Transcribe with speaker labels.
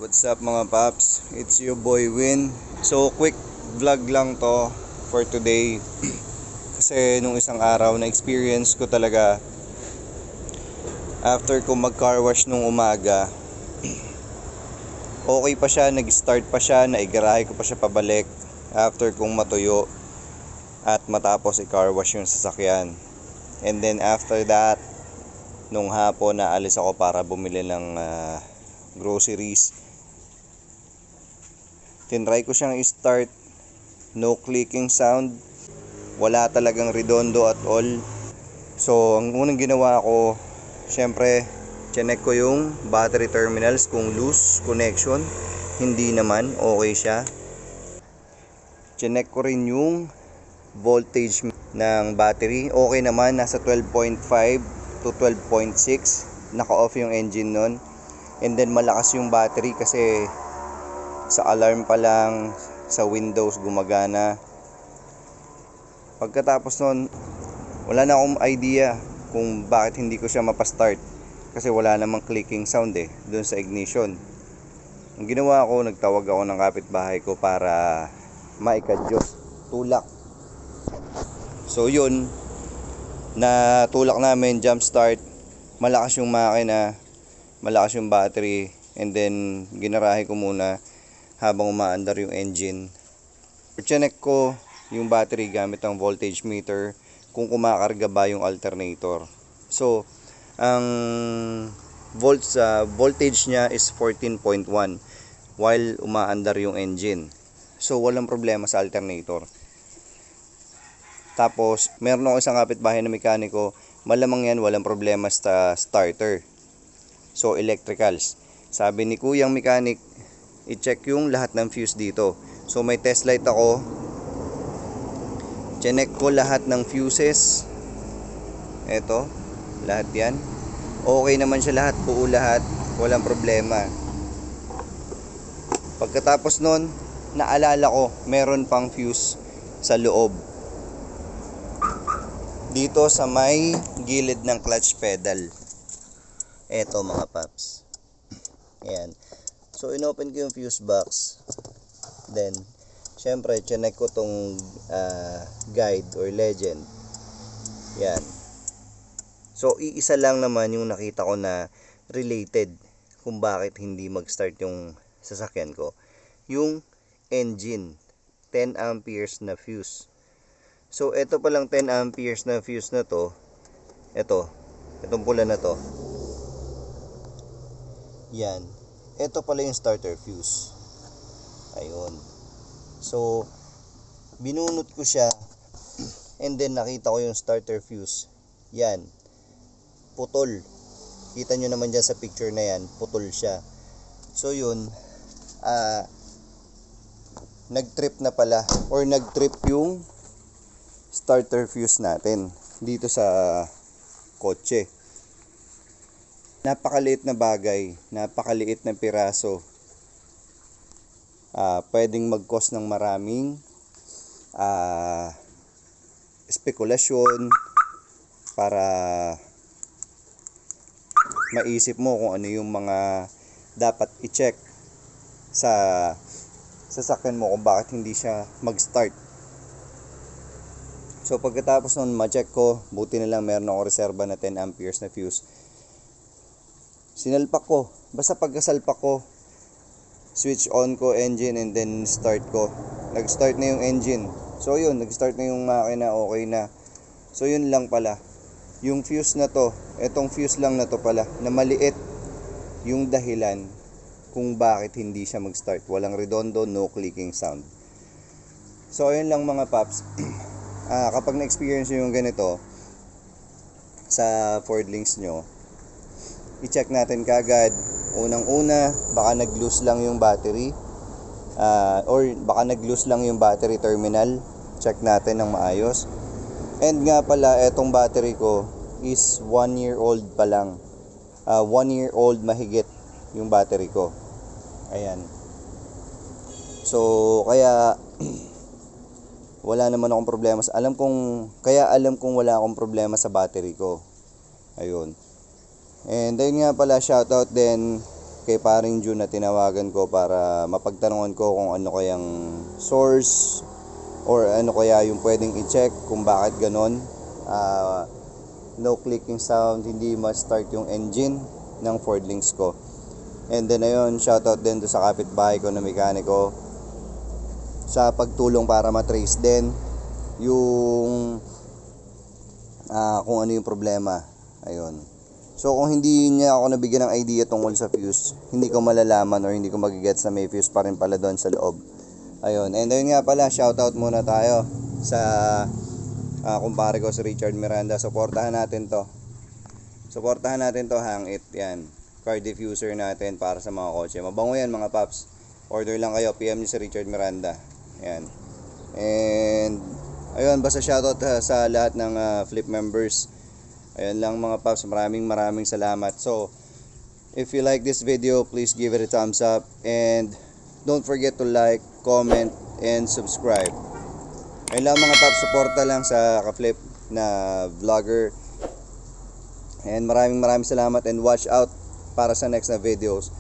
Speaker 1: What's up mga paps? It's your boy Win. So quick vlog lang to for today. Kasi nung isang araw na experience ko talaga after ko mag car wash nung umaga. Okay pa siya, nag-start pa siya, naigarahe ko pa siya pabalik after kong matuyo at matapos i-car wash yung sasakyan. And then after that, nung hapon naalis ako para bumili ng groceries. Tinry ko siyang i-start, no clicking sound, wala talagang redondo at all. So ang unang ginawa ko, syempre chinek ko yung battery terminals kung loose connection. Hindi naman, okay siya. Chinek ko rin yung voltage ng battery, okay naman, nasa 12.5 to 12.6. Naka-off yung engine nun. And then malakas yung battery kasi sa alarm pa lang, sa Windows gumagana. Pagkatapos nun, wala na akong idea kung bakit hindi ko siya mapastart. Kasi wala namang clicking sound doon sa ignition. Ang ginawa ko, nagtawag ako ng kapitbahay ko para maikadyos, tulak. So yun, na tulak namin, jump start, malakas yung makina, malakas yung battery, and then ginarahe ko muna habang umaandar yung engine. Chinek ko yung battery gamit ang voltage meter kung kumakarga ba yung alternator. So ang voltage niya is 14.1 while umaandar yung engine. So walang problema sa alternator. Tapos meron ako isang kapitbahay na mekaniko, malamang yan walang problema sa starter. So electricals, sabi ni kuyang mechanic, i-check yung lahat ng fuse dito. So may test light ako, chinek ko lahat ng fuses. Eto, lahat yan okay naman siya, lahat, buo lahat, walang problema. Pagkatapos nun, naalala ko meron pang fuse sa loob dito sa may gilid ng clutch pedal. Eto mga paps, ayan. So inopen ko yung fuse box, then syempre chinek ko tong guide or legend. Yan. So iisa lang naman yung nakita ko na related kung bakit hindi mag-start yung sasakyan ko. Yung engine, 10 amperes na fuse. So ito palang 10 amperes na fuse na to, itong pula na to, yan, ito pala yung starter fuse. Ayun. So binunot ko siya, and then nakita ko yung starter fuse. Yan, putol. Kita nyo naman dyan sa picture na yan, putol siya. So yun, nag-trip na pala, or nag-trip yung starter fuse natin dito sa kotse. Napakaliit na bagay, napakaliit na piraso, pwedeng mag-cause ng maraming spekulasyon para maisip mo kung ano yung mga dapat i-check sa sasakyan mo kung bakit hindi siya mag-start. So pagkatapos nun, ma-check ko, buti na lang meron akong reserva na 10 amperes na fuse. Sinalpak ko, basta pagkasalpak ko, switch on ko engine, and then start ko. Nag-start na yung engine. So yun, nag-start na yung makina, okay na. So yun lang pala, yung fuse na to, etong fuse lang na to pala, na maliit, yung dahilan kung bakit hindi siya mag-start. Walang redondo, no clicking sound. So ayun lang mga paps. Kapag na-experience nyo yung ganito sa Ford Links nyo, i-check natin kagad. Unang-una, baka nag-loose lang yung battery, or baka nag-loose lang yung battery terminal. Check natin ng maayos. And nga pala, etong battery ko is 1 year old pa lang. 1 year old mahigit yung battery ko. Ayan. So kaya wala naman akong problema alam kong wala akong problema sa battery ko. Ayun. And then nga pala, shoutout din kay paring June na tinawagan ko para mapagtanungan ko kung ano kayang source or ano kaya yung pwedeng i-check kung bakit ganon. No clicking sound, hindi ma-start yung engine ng Ford Links ko. And then ayun, shoutout din to sa kapitbahay ko na mekaniko sa pagtulong para matrace din yung kung ano yung problema. Ayun. So kung hindi niya ako nabigyan ng idea tungkol sa fuse, hindi ko malalaman or hindi ko magigets na may fuse pa rin pala doon sa loob. Ayun. And ayun nga pala, shoutout muna tayo sa kumpare ko si Richard Miranda. Suportahan natin to. Hang It. Yan. Car diffuser natin para sa mga kotse. Mabango yan mga paps. Order lang kayo. PM niyo si Richard Miranda. Yan. And ayun, basta shoutout sa lahat ng Flip members. Ayun lang mga paps. Maraming salamat. So, if you like this video, please give it a thumbs up. And don't forget to like, comment, and subscribe. Ayun lang mga paps, suporta lang sa ka-Flip na vlogger. And maraming salamat and watch out para sa next na videos.